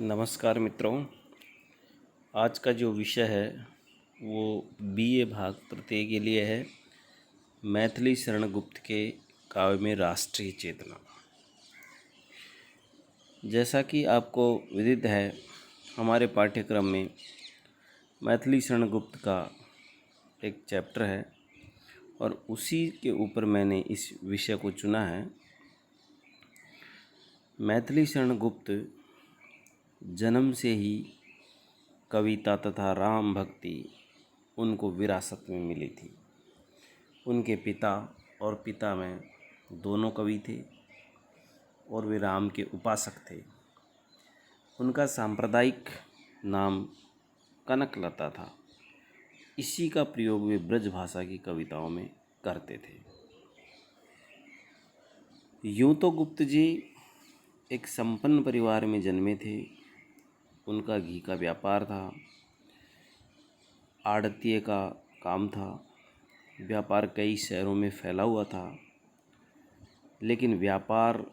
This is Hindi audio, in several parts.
नमस्कार मित्रों। आज का जो विषय है वो बीए भाग तृतीय के लिए है। मैथिली शरण गुप्त के काव्य में राष्ट्रीय चेतना। जैसा कि आपको विदित है, हमारे पाठ्यक्रम में मैथिली शरण गुप्त का एक चैप्टर है और उसी के ऊपर मैंने इस विषय को चुना है। मैथिली शरण गुप्त जन्म से ही कविता तथा राम भक्ति उनको विरासत में मिली थी। उनके पिता और पिता में दोनों कवि थे और वे राम के उपासक थे। उनका सांप्रदायिक नाम कनकलता था। इसी का प्रयोग वे ब्रज भाषा की कविताओं में करते थे। यूँ तो गुप्त जी एक संपन्न परिवार में जन्मे थे। उनका घी का व्यापार था, आड़तिए का काम था। व्यापार कई शहरों में फैला हुआ था, लेकिन व्यापार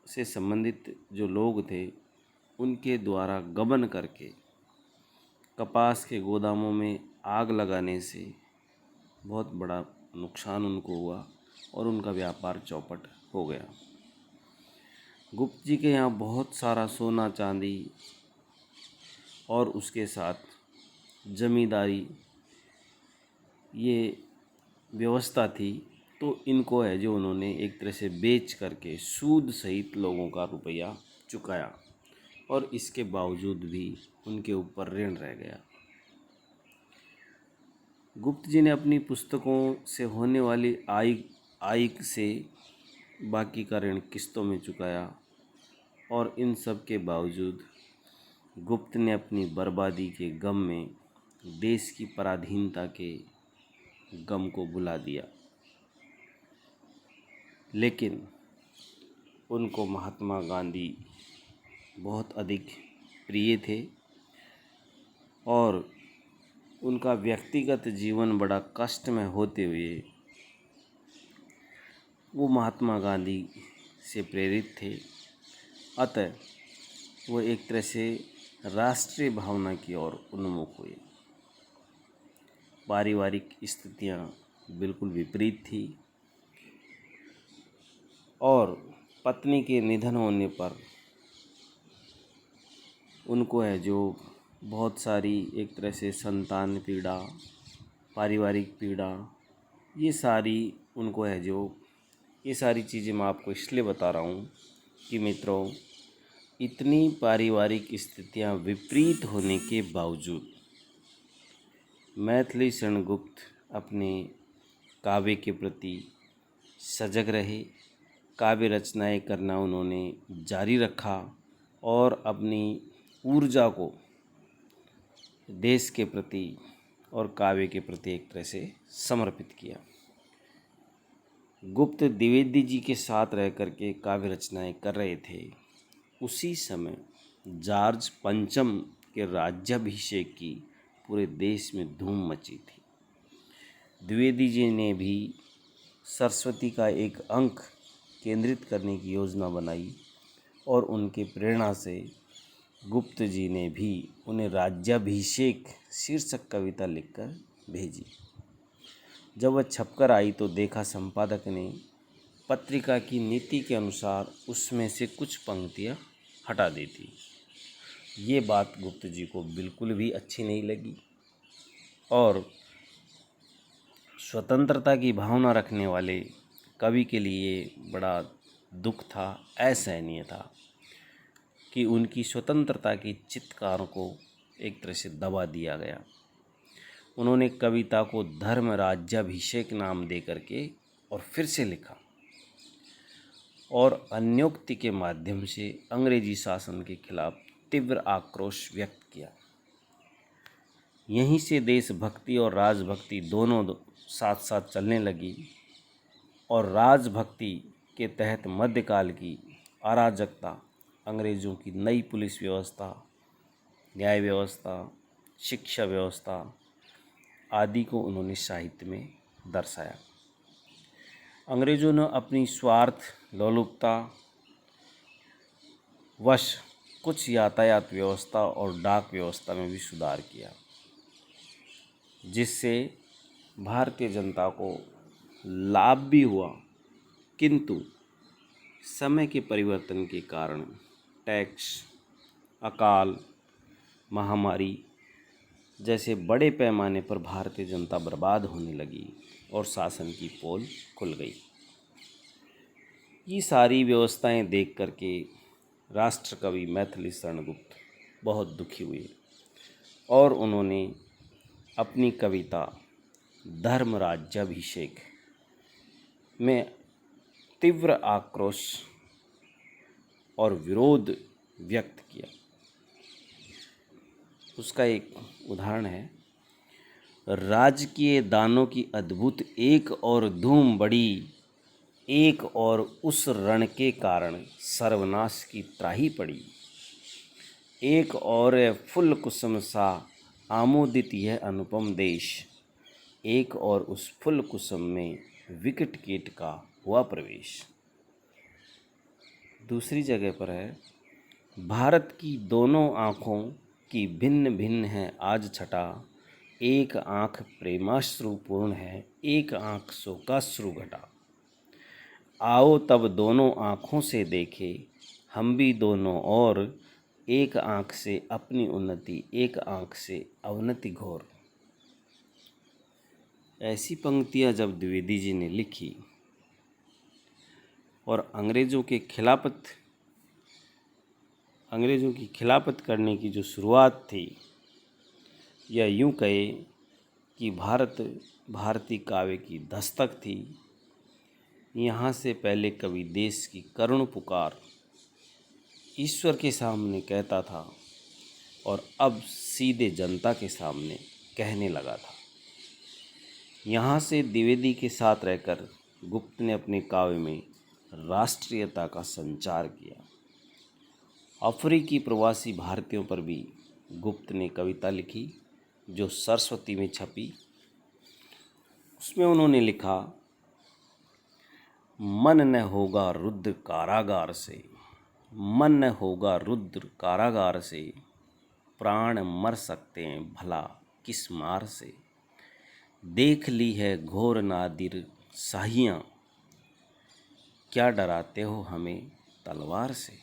से संबंधित जो लोग थे उनके द्वारा गबन करके कपास के गोदामों में आग लगाने से बहुत बड़ा नुकसान उनको हुआ और उनका व्यापार चौपट हो गया। गुप्त जी के यहाँ बहुत सारा सोना चांदी और उसके साथ जमींदारी ये व्यवस्था थी, तो इनको है जो उन्होंने एक तरह से बेच करके सूद सहित लोगों का रुपया चुकाया और इसके बावजूद भी उनके ऊपर ऋण रह गया। गुप्त जी ने अपनी पुस्तकों से होने वाली आय से बाकी का ऋण किस्तों में चुकाया और इन सब के बावजूद गुप्त ने अपनी बर्बादी के गम में देश की पराधीनता के गम को भुला दिया। लेकिन उनको महात्मा गांधी बहुत अधिक प्रिय थे और उनका व्यक्तिगत जीवन बड़ा कष्ट में होते हुए वो महात्मा गांधी से प्रेरित थे। अतः वो एक तरह से राष्ट्रीय भावना की ओर उन्मुख हुए। पारिवारिक स्थितियां बिल्कुल विपरीत थी और पत्नी के निधन होने पर उनको है जो बहुत सारी एक तरह से संतान पीड़ा, पारिवारिक पीड़ा, ये सारी उनको है जो ये सारी चीज़ें मैं आपको इसलिए बता रहा हूँ कि मित्रों, इतनी पारिवारिक स्थितियाँ विपरीत होने के बावजूद मैथिली शरण गुप्त अपने काव्य के प्रति सजग रहे। काव्य रचनाएं करना उन्होंने जारी रखा और अपनी ऊर्जा को देश के प्रति और काव्य के प्रति एक तरह से समर्पित किया। गुप्त द्विवेदी जी के साथ रह करके काव्य रचनाएं कर रहे थे। उसी समय जॉर्ज पंचम के राज्याभिषेक की पूरे देश में धूम मची थी। द्विवेदी जी ने भी सरस्वती का एक अंक केंद्रित करने की योजना बनाई और उनके प्रेरणा से गुप्त जी ने भी उन्हें राज्याभिषेक शीर्षक कविता लिखकर भेजी। जब वह छपकर आई तो देखा संपादक ने पत्रिका की नीति के अनुसार उसमें से कुछ पंक्तियाँ हटा दी थी। ये बात गुप्त जी को बिल्कुल भी अच्छी नहीं लगी और स्वतंत्रता की भावना रखने वाले कवि के लिए बड़ा दुख था, असहनीय था कि उनकी स्वतंत्रता की चित्कारों को एक तरह से दबा दिया गया। उन्होंने कविता को धर्म राज्याभिषेक नाम दे करके और फिर से लिखा और अन्योक्ति के माध्यम से अंग्रेजी शासन के खिलाफ तीव्र आक्रोश व्यक्त किया। यहीं से देशभक्ति और राजभक्ति दोनों साथ साथ चलने लगी और राजभक्ति के तहत मध्यकाल की अराजकता, अंग्रेज़ों की नई पुलिस व्यवस्था, न्याय व्यवस्था, शिक्षा व्यवस्था आदि को उन्होंने साहित्य में दर्शाया। अंग्रेज़ों ने अपनी स्वार्थ लोलुपता वश कुछ यातायात व्यवस्था और डाक व्यवस्था में भी सुधार किया, जिससे भारतीय जनता को लाभ भी हुआ। किंतु समय के परिवर्तन के कारण टैक्स, अकाल, महामारी जैसे बड़े पैमाने पर भारतीय जनता बर्बाद होने लगी और शासन की पोल खुल गई। ये सारी व्यवस्थाएं देख करके राष्ट्रकवि मैथिली शरण गुप्त बहुत दुखी हुए और उन्होंने अपनी कविता धर्मराज्याभिषेक में तीव्र आक्रोश और विरोध व्यक्त किया। उसका एक उदाहरण है, राजकीय दानों की अद्भुत एक और धूम बढ़ी, एक और उस रण के कारण सर्वनाश की त्राही पड़ी। एक और फुल कुसुम सा आमोदित यह अनुपम देश, एक और उस फुल कुसुम में विकट कीट का हुआ प्रवेश। दूसरी जगह पर है, भारत की दोनों आँखों की भिन्न भिन्न है आज छटा, एक आँख प्रेमाश्रुपूर्ण है, एक आँख शोकाश्रु घटा। आओ तब दोनों आँखों से देखे हम भी दोनों ओर, एक आँख से अपनी उन्नति, एक आँख से अवनति घोर। ऐसी पंक्तियाँ जब द्विवेदी जी ने लिखी और अंग्रेज़ों की खिलाफत करने की जो शुरुआत थी, या यूँ कहे कि भारतीय काव्य की दस्तक थी, यहाँ से पहले कवि देश की करुण पुकार ईश्वर के सामने कहता था और अब सीधे जनता के सामने कहने लगा था। यहाँ से द्विवेदी के साथ रहकर गुप्त ने अपने काव्य में राष्ट्रीयता का संचार किया। अफ्रीकी प्रवासी भारतीयों पर भी गुप्त ने कविता लिखी जो सरस्वती में छपी। उसमें उन्होंने लिखा, मन न होगा रुद्र कारागार से, मन न होगा रुद्र कारागार से, प्राण मर सकते हैं भला किस मार से। देख ली है घोर नादिर शाहियाँ, क्या डराते हो हमें तलवार से।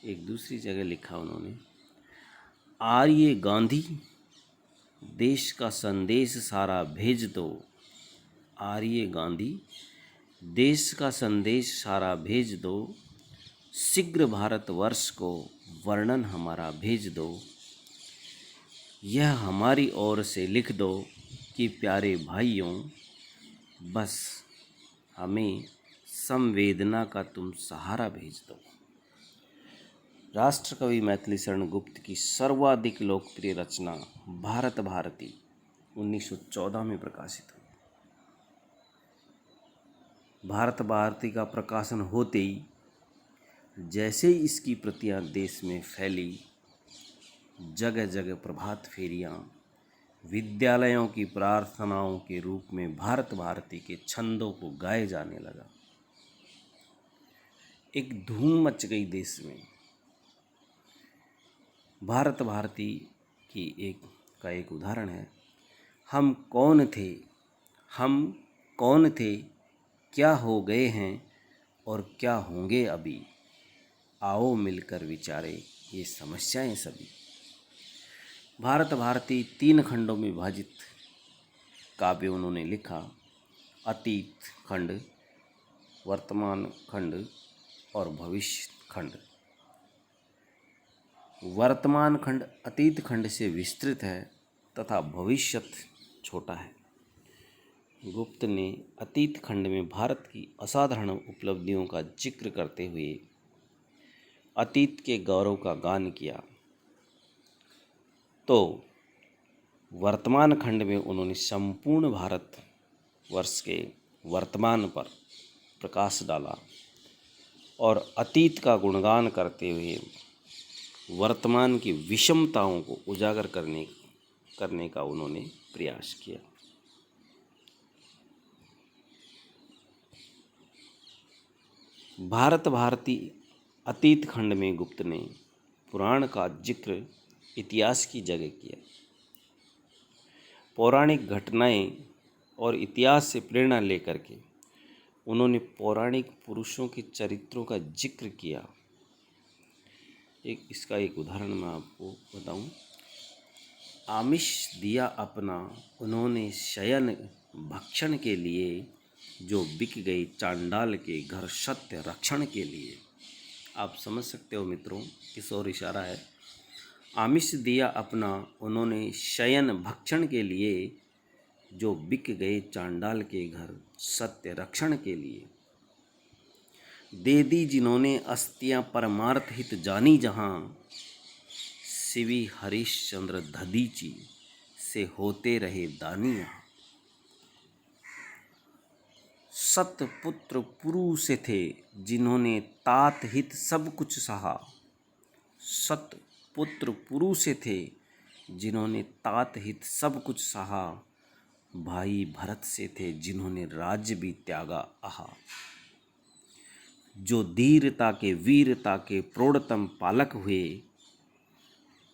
एक दूसरी जगह लिखा उन्होंने, आर्य गांधी देश का संदेश सारा भेज दो, आर्य गांधी देश का संदेश सारा भेज दो, शीघ्र भारतवर्ष को वर्णन हमारा भेज दो। यह हमारी ओर से लिख दो कि प्यारे भाइयों, बस हमें संवेदना का तुम सहारा भेज दो। राष्ट्रकवि मैथिली शरण गुप्त की सर्वाधिक लोकप्रिय रचना भारत भारती 1914 में प्रकाशित हुई। भारत भारती का प्रकाशन होते ही जैसे ही इसकी प्रतियां देश में फैली, जगह जगह प्रभात फेरियां विद्यालयों की प्रार्थनाओं के रूप में भारत भारती के छंदों को गाए जाने लगा। एक धूम मच गई देश में। भारत भारती की एक उदाहरण है, हम कौन थे, क्या हो गए हैं और क्या होंगे अभी, आओ मिलकर विचारे ये समस्याएं सभी। भारत भारती 3 खंडों में विभाजित काव्य उन्होंने लिखा, अतीत खंड, वर्तमान खंड और भविष्य खंड। वर्तमान खंड अतीत खंड से विस्तृत है तथा भविष्यत छोटा है। गुप्त ने अतीत खंड में भारत की असाधारण उपलब्धियों का जिक्र करते हुए अतीत के गौरव का गान किया, तो वर्तमान खंड में उन्होंने संपूर्ण भारत वर्ष के वर्तमान पर प्रकाश डाला और अतीत का गुणगान करते हुए वर्तमान की विषमताओं को उजागर करने का उन्होंने प्रयास किया। भारत भारती अतीत खंड में गुप्त ने पुराण का जिक्र इतिहास की जगह किया। पौराणिक घटनाएं और इतिहास से प्रेरणा लेकर के उन्होंने पौराणिक पुरुषों के चरित्रों का जिक्र किया। इसका एक उदाहरण मैं आपको बताऊं। आमिष दिया अपना उन्होंने शयन भक्षण के लिए, जो बिक गई चांडाल के घर सत्य रक्षण के लिए। आप समझ सकते हो मित्रों, किस ओर इशारा है। आमिष दिया अपना उन्होंने शयन भक्षण के लिए, जो बिक गए चांडाल के घर सत्य रक्षण के लिए। दे दी जिन्होंने अस्तियां परमार्थ हित जानी जहां, शिवी हरिश्चंद्र दधीची से होते रहे दानिया। सतपुत्र पुरु से थे जिन्होंने तात हित सब कुछ सहा। सतपुत्र पुरु से थे जिन्होंने तात हित सब कुछ सहा। भाई भरत से थे जिन्होंने राज्य भी त्यागा आहा। जो धीरता के वीरता के प्रौढ़तम पालक हुए,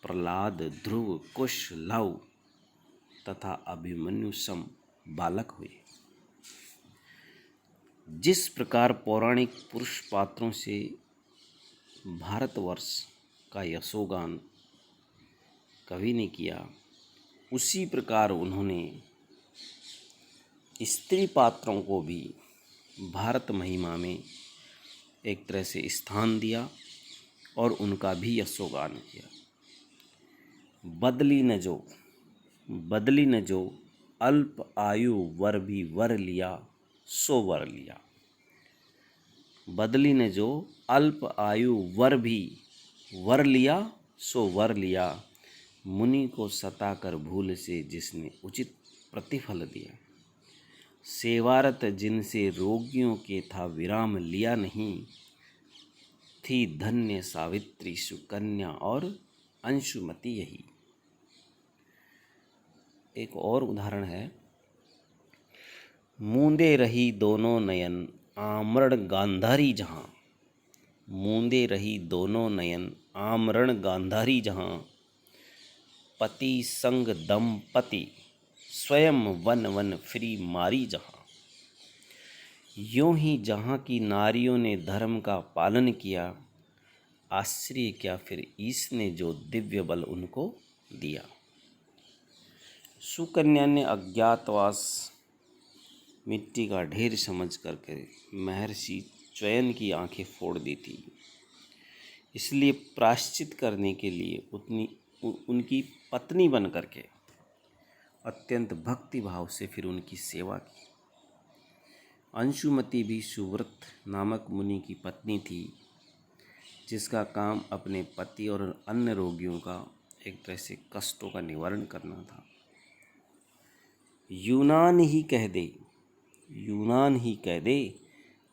प्रहलाद ध्रुव कुश लव तथा अभिमन्यु सम बालक हुए। जिस प्रकार पौराणिक पुरुष पात्रों से भारतवर्ष का यशोगान कवि ने किया, उसी प्रकार उन्होंने स्त्री पात्रों को भी भारत महिमा में एक तरह से स्थान दिया और उनका भी यशोगान किया। बदली न जो अल्प आयु वर भी वर लिया सो वर लिया। बदली न जो अल्प आयु वर भी वर लिया सो वर लिया। मुनि को सताकर भूल से जिसने उचित प्रतिफल दिया। सेवारत जिनसे रोगियों के था विराम लिया नहीं, थी धन्य सावित्री सुकन्या और अंशुमति यही। एक और उदाहरण है। मूंदे रही दोनों नयन आमरण गांधारी जहां। मूंदे रही दोनों नयन आमरण गांधारी जहां। पति संग दंपति स्वयं वन वन फिरी मारी जहां। यूं ही जहां की नारियों ने धर्म का पालन किया, आश्चर्य क्या फिर ईश ने जो दिव्य बल उनको दिया। सुकन्या ने अज्ञातवास मिट्टी का ढेर समझ करके महर्षि च्वयन की आंखें फोड़ दी थी। इसलिए प्रायश्चित करने के लिए उनकी पत्नी बन करके अत्यंत भक्ति भाव से फिर उनकी सेवा की। अंशुमति भी सुव्रत नामक मुनि की पत्नी थी, जिसका काम अपने पति और अन्य रोगियों का एक तरह से कष्टों का निवारण करना था। यूनान ही कह दे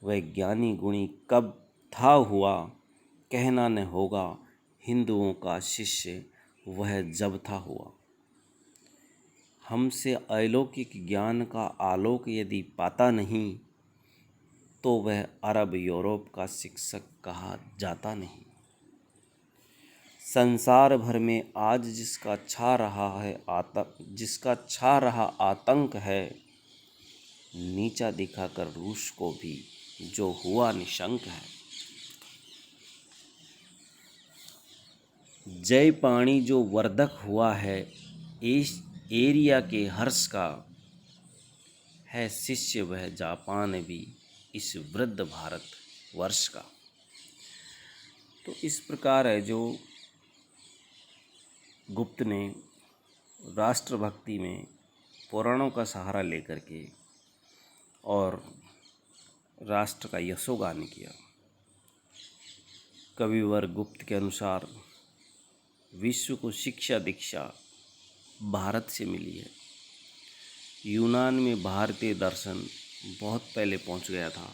वह ज्ञानी गुणी कब था हुआ। कहना न होगा हिंदुओं का शिष्य वह जब था हुआ। हमसे अलौकिक ज्ञान का आलोक यदि पाता नहीं, तो वह अरब यूरोप का शिक्षक कहा जाता नहीं। संसार भर में आज जिसका छा रहा आतंक है, नीचा दिखाकर रूस को भी जो हुआ निशंक है। जय पाणी जो वर्धक हुआ है, एरिया के हर्ष का है शिष्य वह जापान भी इस वृद्ध भारत वर्ष का। तो इस प्रकार है जो गुप्त ने राष्ट्रभक्ति में पुराणों का सहारा लेकर के और राष्ट्र का यशोगान किया। कविवर गुप्त के अनुसार विश्व को शिक्षा दीक्षा भारत से मिली है। यूनान में भारतीय दर्शन बहुत पहले पहुंच गया था।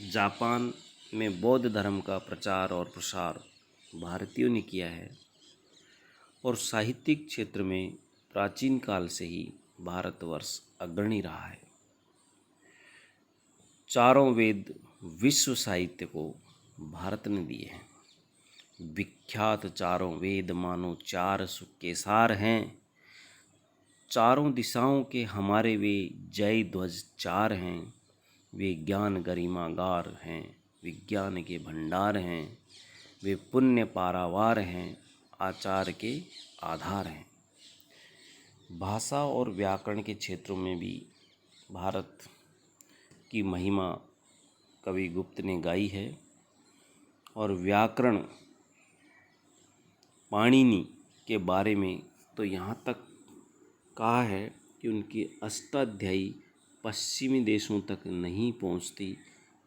जापान में बौद्ध धर्म का प्रचार और प्रसार भारतीयों ने किया है और साहित्यिक क्षेत्र में प्राचीन काल से ही भारतवर्ष अग्रणी रहा है। चारों वेद विश्व साहित्य को भारत ने दिए हैं। विख्यात चारों वेद मानो चार सुख के सार हैं, चारों दिशाओं के हमारे वे जय ध्वज चार हैं। वे ज्ञान गरिमा गार हैं, विज्ञान के भंडार हैं। वे पुण्य पारावार हैं, आचार के आधार हैं। भाषा और व्याकरण के क्षेत्रों में भी भारत की महिमा कवि गुप्त ने गाई है। और व्याकरण पाणिनि के बारे में तो यहाँ तक कहा है कि उनकी अष्टाध्यायी पश्चिमी देशों तक नहीं पहुँचती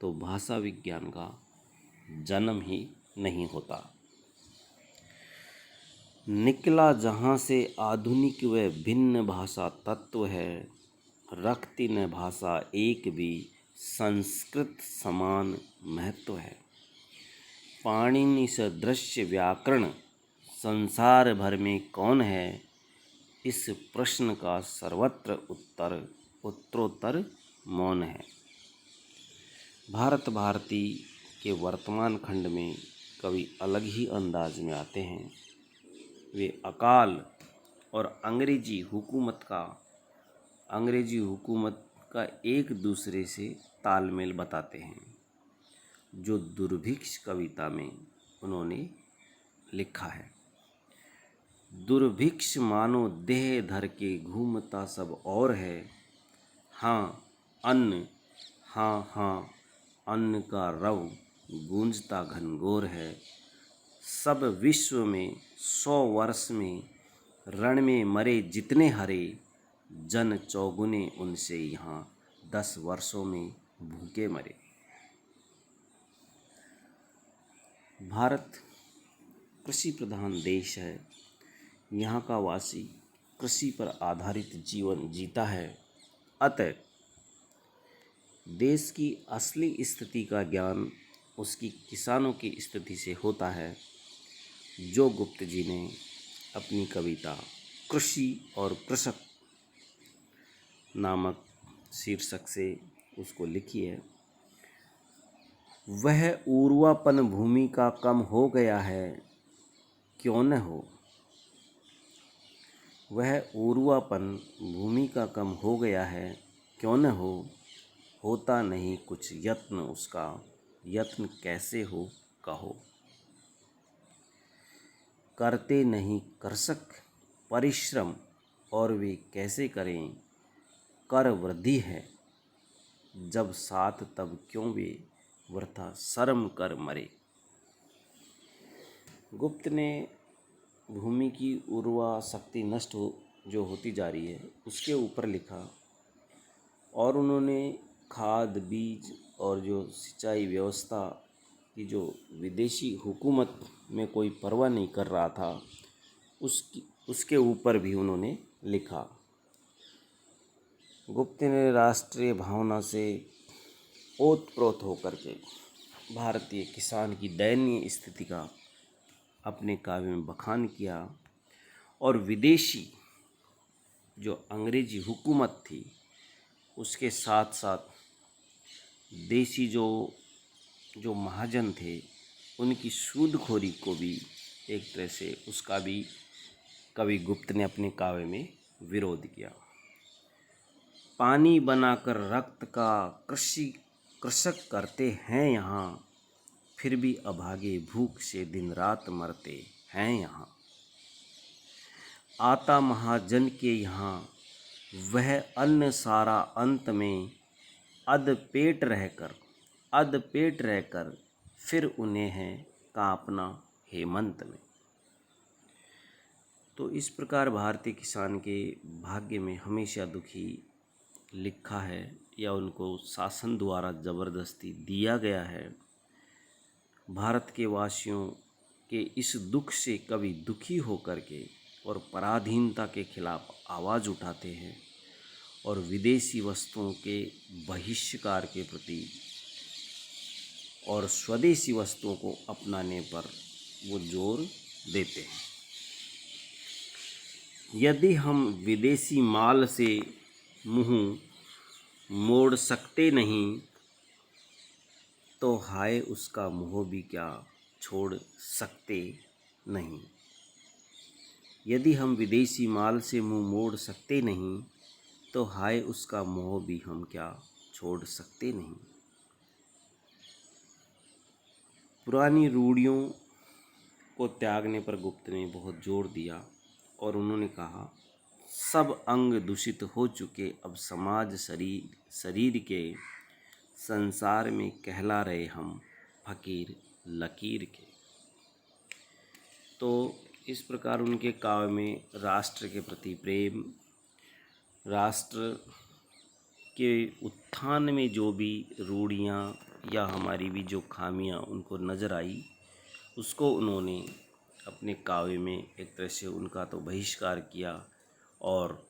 तो भाषा विज्ञान का जन्म ही नहीं होता। निकला जहाँ से आधुनिक व भिन्न भाषा तत्व है, रखती न भाषा एक भी संस्कृत समान महत्व है। पाणिनि सदृश व्याकरण संसार भर में कौन है, इस प्रश्न का सर्वत्र उत्तरोत्तर मौन है। भारत भारती के वर्तमान खंड में कवि अलग ही अंदाज में आते हैं। वे अकाल और अंग्रेजी हुकूमत का एक दूसरे से तालमेल बताते हैं, जो दुर्भिक्ष कविता में उन्होंने लिखा है। दुर्भिक्ष मानो देह धर के घूमता सब और है, हाँ अन्न, हाँ हाँ अन्न का रव गूंजता घनघोर है। सब विश्व में 100 वर्ष में रण में मरे जितने हरे, जन चौगुने उनसे यहाँ 10 वर्षों में भूखे मरे। भारत कृषि प्रधान देश है। यहाँ का वासी कृषि पर आधारित जीवन जीता है। अतः देश की असली स्थिति का ज्ञान उसकी किसानों की स्थिति से होता है, जो गुप्त जी ने अपनी कविता कृषि और कृषक नामक शीर्षक से उसको लिखी है। वह ऊर्वापन भूमि का कम हो गया है, क्यों न हो। वह ऊर्वापन भूमि का कम हो गया है, क्यों न हो। होता नहीं कुछ यत्न उसका, यत्न कैसे हो कहो। करते नहीं कृषक परिश्रम, और वे कैसे करें। कर वृद्धि है जब साथ, तब क्यों वे वृथा शर्म कर मरे। गुप्त ने भूमि की उर्वरा शक्ति नष्ट जो होती जा रही है उसके ऊपर लिखा, और उन्होंने खाद बीज और जो सिंचाई व्यवस्था की जो विदेशी हुकूमत में कोई परवाह नहीं कर रहा था उसके ऊपर भी उन्होंने लिखा। गुप्त ने राष्ट्रीय भावना से ओतप्रोत होकर के भारतीय किसान की दयनीय स्थिति का अपने काव्य में बखान किया, और विदेशी जो अंग्रेजी हुकूमत थी उसके साथ साथ देसी जो महाजन थे उनकी सूदखोरी को भी एक तरह से उसका भी कवि गुप्त ने अपने काव्य में विरोध किया। पानी बनाकर रक्त का कृषक करते हैं यहाँ, फिर भी अभागे भूख से दिन रात मरते हैं यहाँ। आता महाजन के यहाँ वह अन्न सारा अंत में, अध पेट रहकर फिर उन्हें है कांपना हेमंत में। तो इस प्रकार भारतीय किसान के भाग्य में हमेशा दुखी लिखा है, या उनको शासन द्वारा ज़बरदस्ती दिया गया है। भारत के वासियों के इस दुख से कवि दुखी होकर के और पराधीनता के खिलाफ आवाज़ उठाते हैं, और विदेशी वस्तुओं के बहिष्कार के प्रति और स्वदेशी वस्तुओं को अपनाने पर वो जोर देते हैं। यदि हम विदेशी माल से मुंह मोड़ सकते नहीं, तो हाय उसका मोह भी क्या छोड़ सकते नहीं। यदि हम विदेशी माल से मुंह मोड़ सकते नहीं, तो हाय उसका मोह भी हम क्या छोड़ सकते नहीं। पुरानी रूढ़ियों को त्यागने पर गुप्त ने बहुत जोर दिया और उन्होंने कहा, सब अंग दूषित हो चुके, अब समाज शरीर के संसार में कहला रहे हम फकीर लकीर के। तो इस प्रकार उनके काव्य में राष्ट्र के प्रति प्रेम, राष्ट्र के उत्थान में जो भी रूढ़ियाँ या हमारी भी जो खामियाँ उनको नज़र आई, उसको उन्होंने अपने काव्य में एक तरह से उनका तो बहिष्कार किया और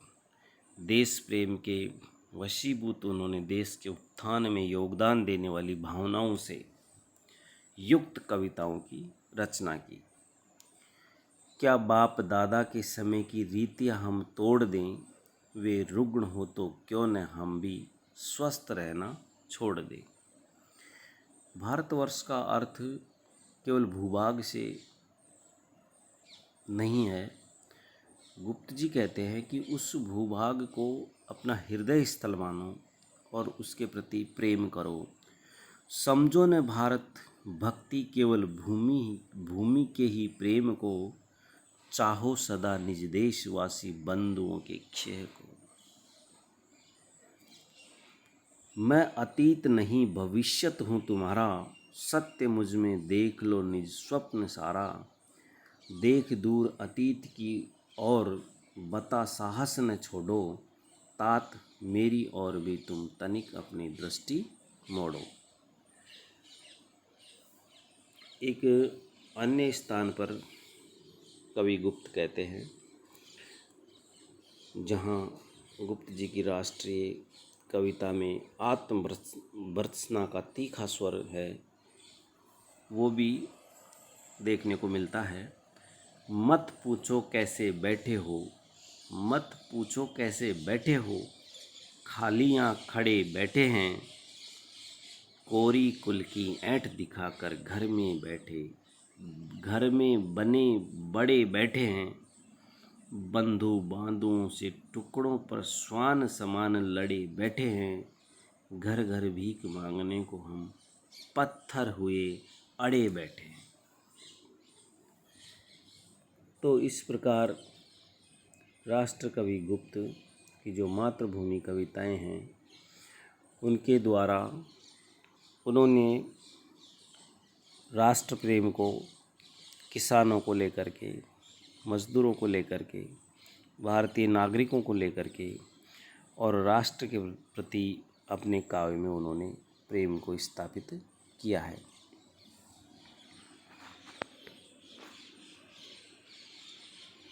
देश प्रेम के वशीभूत उन्होंने देश के उत्थान में योगदान देने वाली भावनाओं से युक्त कविताओं की रचना की। क्या बाप दादा के समय की रीतियाँ हम तोड़ दें, वे रुग्ण हो तो क्यों न हम भी स्वस्थ रहना छोड़ दें। भारतवर्ष का अर्थ केवल भूभाग से नहीं है। गुप्त जी कहते हैं कि उस भूभाग को अपना हृदय स्थल मानो और उसके प्रति प्रेम करो। समझो न भारत भक्ति केवल भूमि के ही प्रेम को, चाहो सदा निज देशवासी बंधुओं के क्षय को। मैं अतीत नहीं भविष्यत हूँ तुम्हारा, सत्य मुझ में देख लो निज स्वप्न सारा। देख दूर अतीत की और बता साहस न छोड़ो, तात मेरी और भी तुम तनिक अपनी दृष्टि मोड़ो। एक अन्य स्थान पर कवि गुप्त कहते हैं, जहाँ गुप्त जी की राष्ट्रीय कविता में आत्मभर्त्सना का तीखा स्वर है, वो भी देखने को मिलता है। मत पूछो कैसे बैठे हो, मत पूछो कैसे बैठे हो, खालियाँ खड़े बैठे हैं, कोरी कुल की ऐंठ दिखाकर घर में बैठे, घर में बने बड़े बैठे हैं, बंधु बांधुओं से टुकड़ों पर श्वान समान लड़े बैठे हैं, घर घर भीख मांगने को हम पत्थर हुए अड़े बैठे हैं। तो इस प्रकार राष्ट्र कवि गुप्त की जो मातृभूमि कविताएं हैं, उनके द्वारा उन्होंने राष्ट्र प्रेम को किसानों को लेकर के, मज़दूरों को लेकर के, भारतीय नागरिकों को लेकर के और राष्ट्र के प्रति अपने काव्य में उन्होंने प्रेम को स्थापित किया है।